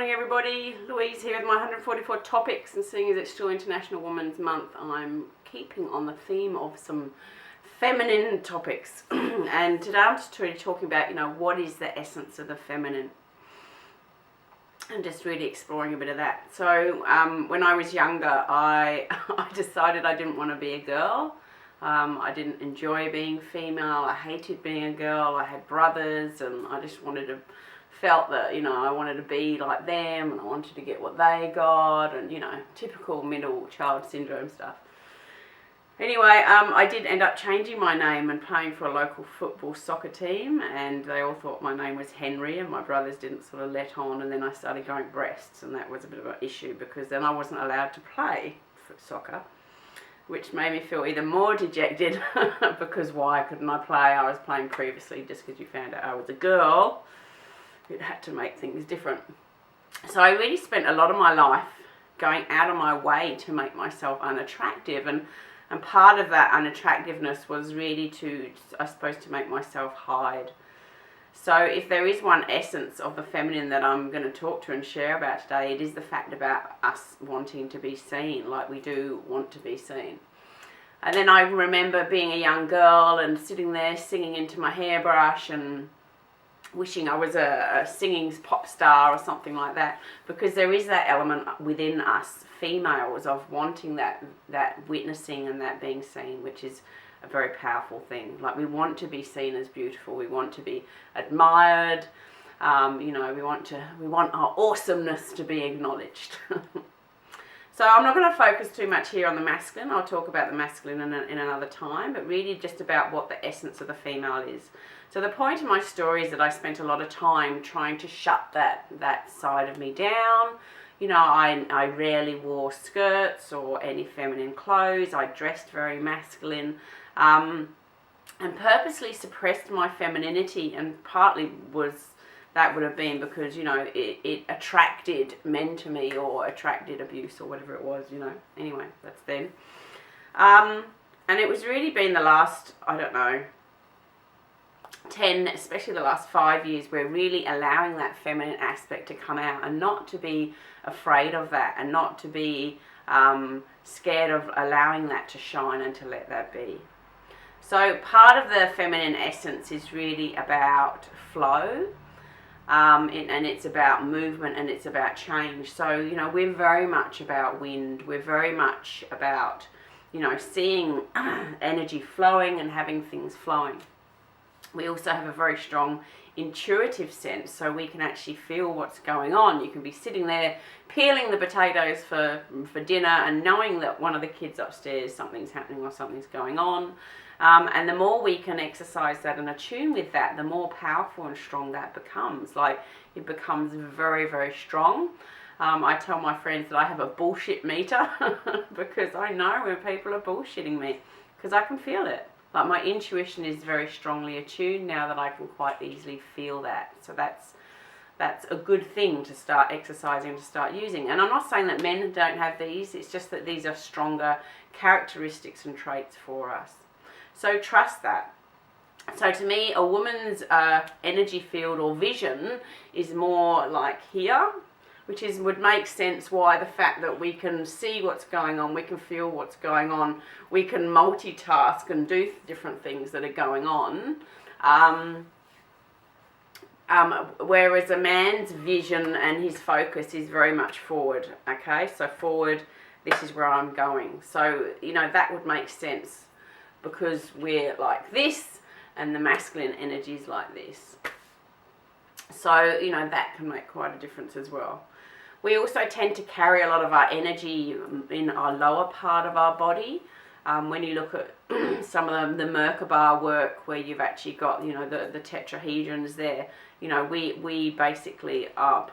morning everybody, Louise here with my 144 topics, and seeing as it's still International Women's Month, I'm keeping on the theme of some feminine topics. And today I'm just really talking about, what is the essence of the feminine? And just really exploring a bit of that. So when I was younger, I decided I didn't want to be a girl. I didn't enjoy being female. I hated being a girl. I had brothers and I just felt that, I wanted to be like them and I wanted to get what they got and, typical middle child syndrome stuff. Anyway, I did end up changing my name and playing for a local football soccer team, and they all thought my name was Henry, and my brothers didn't sort of let on, and then I started going breasts, and that was a bit of an issue because then I wasn't allowed to play soccer, which made me feel even more dejected because why couldn't I play? I was playing previously just because you found out I was a girl. It had to make things different. So I really spent a lot of my life going out of my way to make myself unattractive, and part of that unattractiveness was really to make myself hide. So if there is one essence of the feminine that I'm going to talk to and share about today, it is the fact about us wanting to be seen, like we do want to be seen. And then I remember being a young girl and sitting there singing into my hairbrush and wishing I was a singing pop star or something like that, because there is that element within us females of wanting that witnessing and that being seen, which is a very powerful thing. Like, we want to be seen as beautiful, we want to be admired, we want our awesomeness to be acknowledged. So I'm not going to focus too much here on the masculine. I'll talk about the masculine in another time, but really just about what the essence of the female is. So the point of my story is that I spent a lot of time trying to shut that side of me down. I rarely wore skirts or any feminine clothes. I dressed very masculine, and purposely suppressed my femininity, and partly that would have been because, it attracted men to me or attracted abuse or whatever it was, Anyway, that's then. And it was really been the last, 10, especially the last 5 years, we're really allowing that feminine aspect to come out and not to be afraid of that and not to be scared of allowing that to shine and to let that be. So part of the feminine essence is really about flow. And it's about movement and it's about change. So, we're very much about wind. We're very much about, seeing energy flowing and having things flowing. We also have a very strong intuitive sense, so we can actually feel what's going on. You can be sitting there peeling the potatoes for dinner and knowing that one of the kids upstairs, something's happening or something's going on. And the more we can exercise that and attune with that, the more powerful and strong that becomes. Like, it becomes very, very strong. I tell my friends that I have a bullshit meter because I know when people are bullshitting me, because I can feel it. Like, my intuition is very strongly attuned now that I can quite easily feel that. So that's a good thing to start exercising, to start using. And I'm not saying that men don't have these, it's just that these are stronger characteristics and traits for us. So trust that. So to me, a woman's energy field or vision is more like here, which would make sense why the fact that we can see what's going on, we can feel what's going on, we can multitask and do different things that are going on. Whereas a man's vision and his focus is very much forward, okay? So forward, this is where I'm going. So, that would make sense because we're like this and the masculine energy is like this. So, that can make quite a difference as well. We also tend to carry a lot of our energy in our lower part of our body. When you look at some of the Merkaba work where you've actually got, the tetrahedrons there, we basically are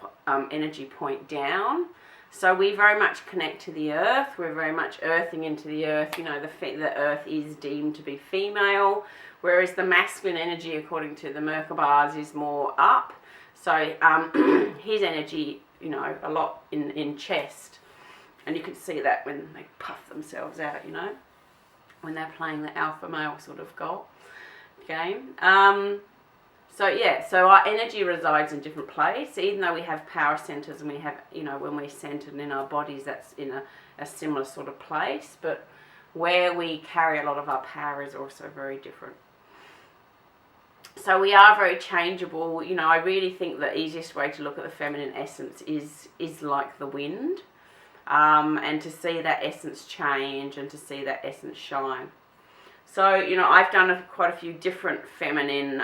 energy point down. So we very much connect to the earth. We're very much earthing into the earth. The earth is deemed to be female, whereas the masculine energy, according to the Merkabas, is more up. So his energy, a lot in chest. And you can see that when they puff themselves out, when they're playing the alpha male sort of game. So yeah, so our energy resides in different places, even though we have power centers and we have, when we're centered in our bodies, that's in a similar sort of place, but where we carry a lot of our power is also very different. So we are very changeable. I really think the easiest way to look at the feminine essence is like the wind, and to see that essence change and to see that essence shine. So, I've done quite a few different feminine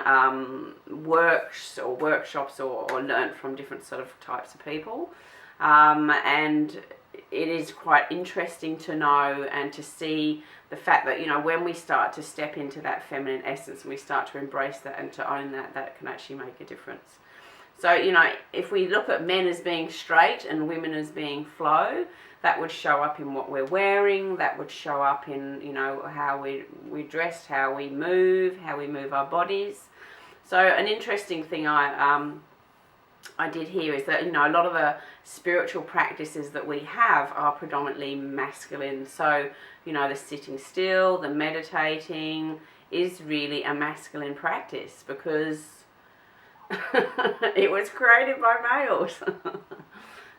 workshops or learnt from different sort of types of people. And it is quite interesting to know and to see the fact that, when we start to step into that feminine essence and we start to embrace that and to own that, that can actually make a difference. So, if we look at men as being straight and women as being flow, that would show up in what we're wearing, that would show up in, how we're dressed, how we move our bodies. So an interesting thing I did here is that, a lot of the spiritual practices that we have are predominantly masculine. So, the sitting still, the meditating is really a masculine practice because it was created by males.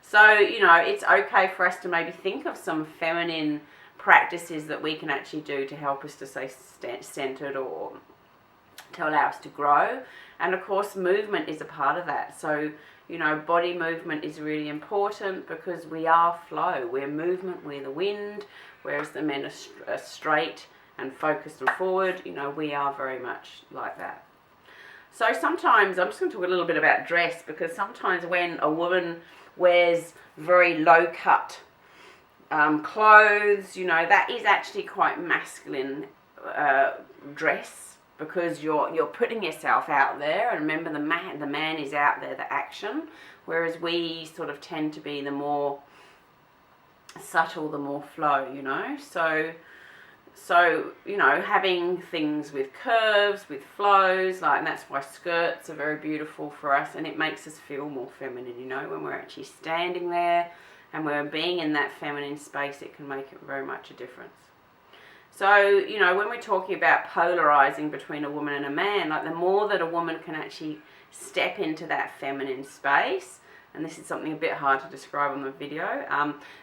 So, it's okay for us to maybe think of some feminine practices that we can actually do to help us to stay centered or to allow us to grow. And of course, movement is a part of that. So, body movement is really important because we are flow. We're movement, we're the wind, whereas the men are straight and focused and forward. We are very much like that. So sometimes, I'm just going to talk a little bit about dress, because sometimes when a woman wears very low cut clothes, that is actually quite masculine dress, because you're putting yourself out there, and remember the man is out there, the action, whereas we sort of tend to be the more subtle, the more flow, So, having things with curves, with flows, and that's why skirts are very beautiful for us, and it makes us feel more feminine, when we're actually standing there and we're being in that feminine space, it can make it very much a difference. So, when we're talking about polarizing between a woman and a man, the more that a woman can actually step into that feminine space, and this is something a bit hard to describe on the video,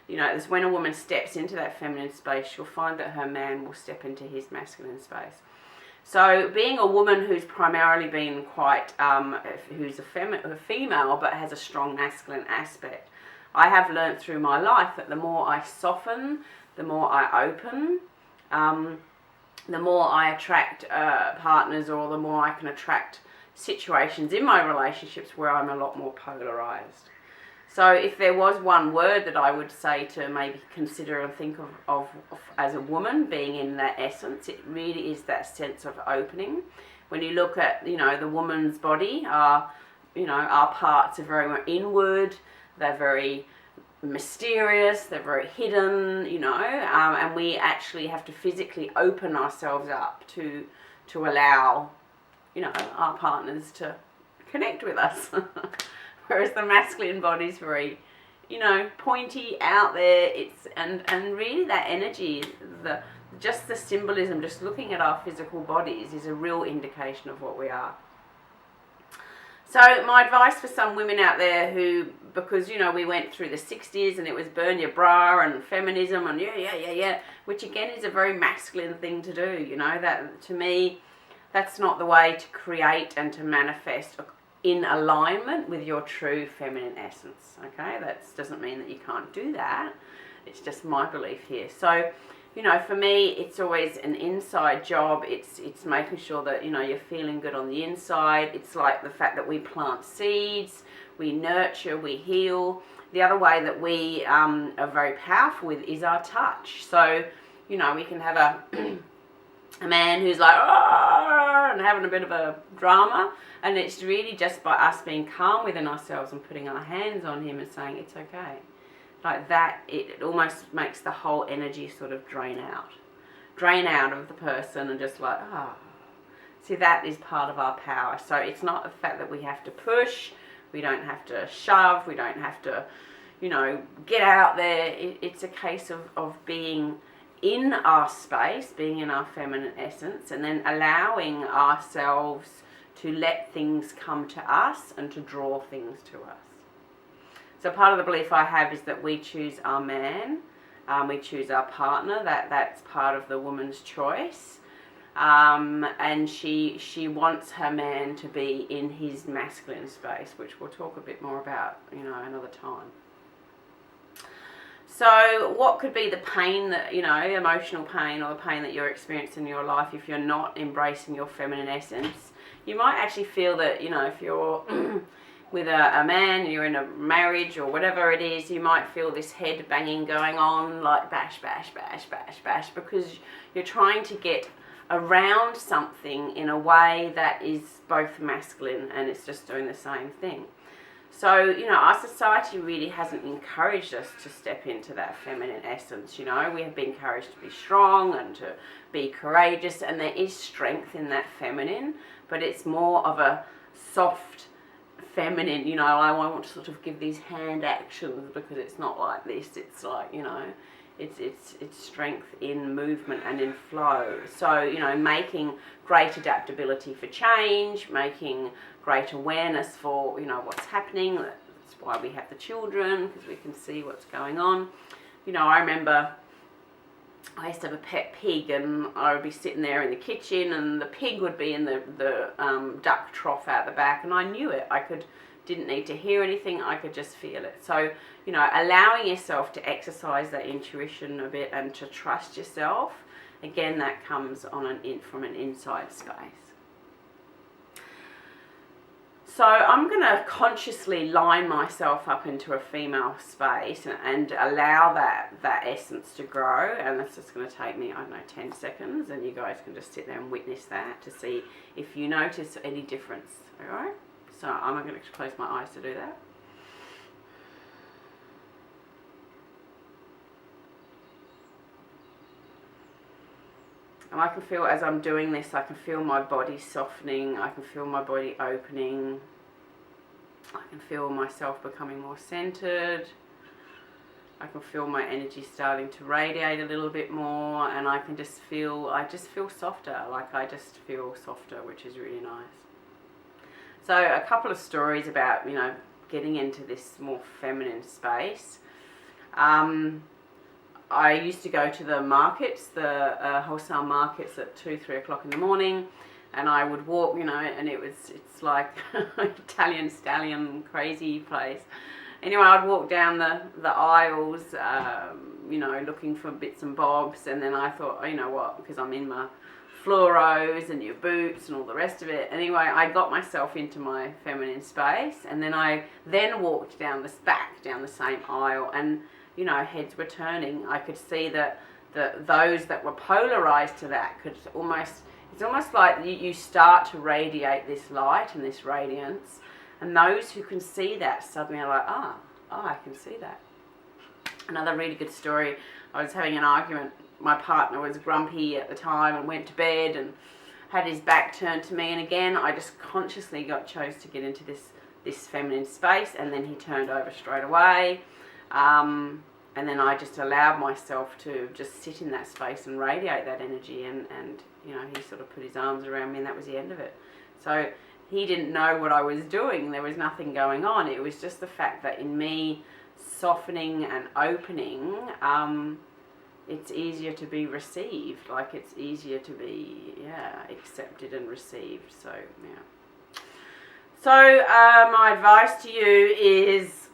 is when a woman steps into that feminine space, you'll find that her man will step into his masculine space. So being a woman who's primarily been quite, who's a female but has a strong masculine aspect, I have learnt through my life that the more I soften, the more I open, the more I attract partners, or the more I can attract situations in my relationships where I'm a lot more polarized. So if there was one word that I would say to maybe consider and think of as a woman being in that essence, it really is that sense of opening. When you look at, the woman's body, our parts are very much inward, they're very mysterious, they're very hidden, and we actually have to physically open ourselves up to allow our partners to connect with us. Whereas the masculine body is very, pointy, out there. And really that energy, just the symbolism, just looking at our physical bodies is a real indication of what we are. So my advice for some women out there who, because, we went through the 60s and it was burn your bra and feminism and yeah, which again is a very masculine thing to do, that to me, that's not the way to create and to manifest in alignment with your true feminine essence, okay? That doesn't mean that you can't do that. It's just my belief here. So, for me, it's always an inside job. It's making sure that, you're feeling good on the inside. It's like the fact that we plant seeds, we nurture, we heal. The other way that we are very powerful with is our touch. So, we can have a man who's like, oh, and having a bit of a drama, and it's really just by us being calm within ourselves and putting our hands on him and saying it's okay. Like that, it almost makes the whole energy sort of drain out of the person, and just like, see, that is part of our power. So it's not the fact that we have to push, we don't have to shove, we don't have to, get out there. It's a case of being in our space, being in our feminine essence, and then allowing ourselves to let things come to us and to draw things to us. So part of the belief I have is that we choose our man, we choose our partner, that's part of the woman's choice. And she wants her man to be in his masculine space, which we'll talk a bit more about, another time. So what could be the pain that, emotional pain or the pain that you're experiencing in your life if you're not embracing your feminine essence? You might actually feel that, if you're with a man, you're in a marriage or whatever it is, you might feel this head banging going on, like bash, bash, bash, bash, bash, because you're trying to get around something in a way that is both masculine and it's just doing the same thing. So, our society really hasn't encouraged us to step into that feminine essence. We have been encouraged to be strong and to be courageous, and there is strength in that feminine, but it's more of a soft feminine, I want to sort of give these hand actions because it's not like this, it's like, it's strength in movement and in flow. So, making great adaptability for change, making great awareness for, what's happening. That's why we have the children, because we can see what's going on. I remember I used to have a pet pig, and I would be sitting there in the kitchen, and the pig would be in the duck trough out the back, and I knew it. Didn't need to hear anything, I could just feel it. So, allowing yourself to exercise that intuition a bit and to trust yourself, again, that comes from an inside space. So I'm going to consciously line myself up into a female space and allow that essence to grow, and that's just going to take me, 10 seconds, and you guys can just sit there and witness that to see if you notice any difference, alright? So I'm going to close my eyes to do that. And I can feel, as I'm doing this, I can feel my body softening, I can feel my body opening, I can feel myself becoming more centered, I can feel my energy starting to radiate a little bit more, and I just feel softer, which is really nice. So a couple of stories about, getting into this more feminine space. I used to go to the markets, the wholesale markets at 2-3 o'clock in the morning, and I would walk, and it's like Italian stallion crazy place. Anyway, I'd walk down the aisles, looking for bits and bobs, and then I thought, you know what, because I'm in my fluoros and your boots and all the rest of it. Anyway, I got myself into my feminine space, and then I walked down the same aisle, and heads were turning. I could see that those that were polarized to that it's almost like you start to radiate this light and this radiance, and those who can see that suddenly are like, I can see that. Another really good story, I was having an argument. My partner was grumpy at the time and went to bed and had his back turned to me, and again I just consciously chose to get into this feminine space, and then he turned over straight away, and then I just allowed myself to just sit in that space and radiate that energy, and he sort of put his arms around me, and that was the end of it. So he didn't know what I was doing, there was nothing going on, it was just the fact that in me softening and opening, it's easier to be received, it's easier to be, accepted and received, so, yeah. So, my advice to you is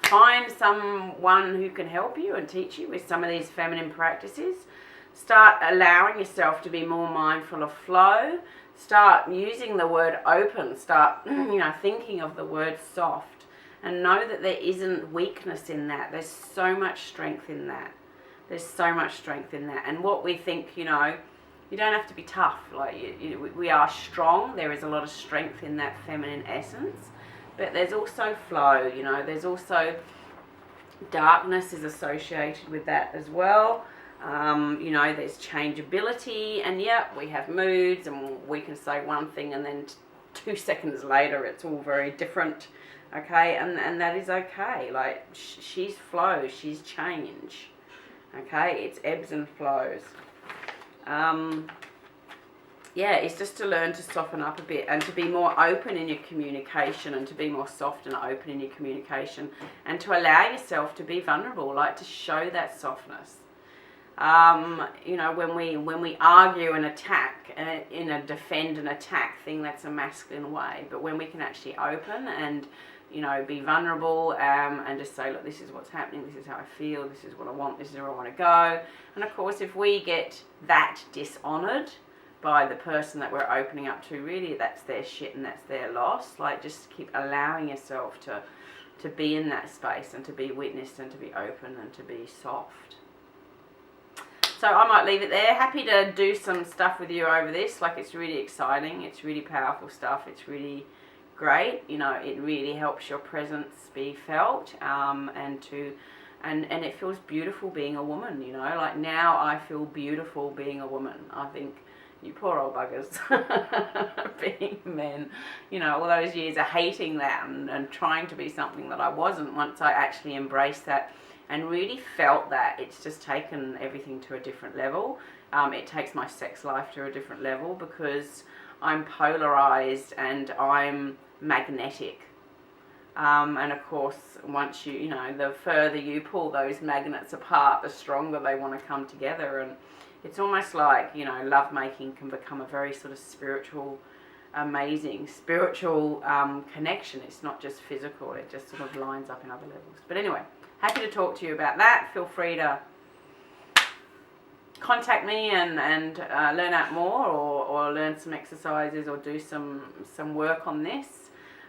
find someone who can help you and teach you with some of these feminine practices. Start allowing yourself to be more mindful of flow. Start using the word open. Start, thinking of the word soft. And know that there isn't weakness in that. There's so much strength in that. And what we think, you don't have to be tough. We are strong. There is a lot of strength in that feminine essence. But there's also flow, there's also darkness is associated with that as well. There's changeability, and we have moods, and we can say one thing and then 2 seconds later it's all very different. Okay, and that is okay. She's flow, she's change. Okay, it's ebbs and flows. yeah, it's just to learn to soften up a bit and to be more open in your communication, and to be more soft and open in your communication, and to allow yourself to be vulnerable, like to show that softness. You know, when we argue and attack in a defend and attack thing, that's a masculine way. But when we can actually open and, you know, be vulnerable, and just say, look, this is what's happening, this is how I feel, this is what I want, this is where I want to go. And of course, if we get that dishonoured by the person that we're opening up to, really that's their shit and that's their loss. Like, just keep allowing yourself to be in that space and to be witnessed and to be open and to be soft. So I might leave it there. Happy to do some stuff with you over this. Like, it's really exciting. It's really powerful stuff. It's really great. You know, it really helps your presence be felt, and it feels beautiful being a woman, you know. Like, now I feel beautiful being a woman. I think, you poor old buggers, being men, you know, all those years of hating that and trying to be something that I wasn't, once I actually embraced that and really felt that, it's just taken everything to a different level. It takes my sex life to a different level, because I'm polarized and I'm magnetic. And of course, once you know, the further you pull those magnets apart, the stronger they want to come together. And it's almost like, you know, lovemaking can become a very sort of spiritual, amazing spiritual connection. It's not just physical, it just sort of lines up in other levels. But anyway, happy to talk to you about that. Feel free to contact me and learn out more, or learn some exercises, or do some work on this.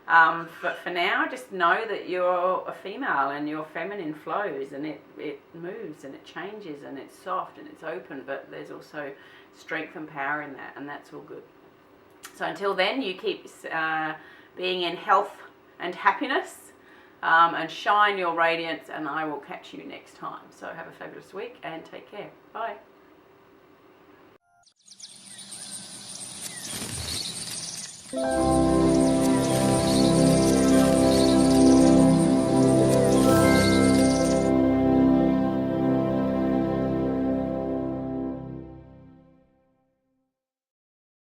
But for now, just know that you're a female and your feminine flows, and it moves and it changes and it's soft and it's open, but there's also strength and power in that, and that's all good. So until then, you keep being in health and happiness, and shine your radiance, and I will catch you next time. So have a fabulous week and take care. Bye.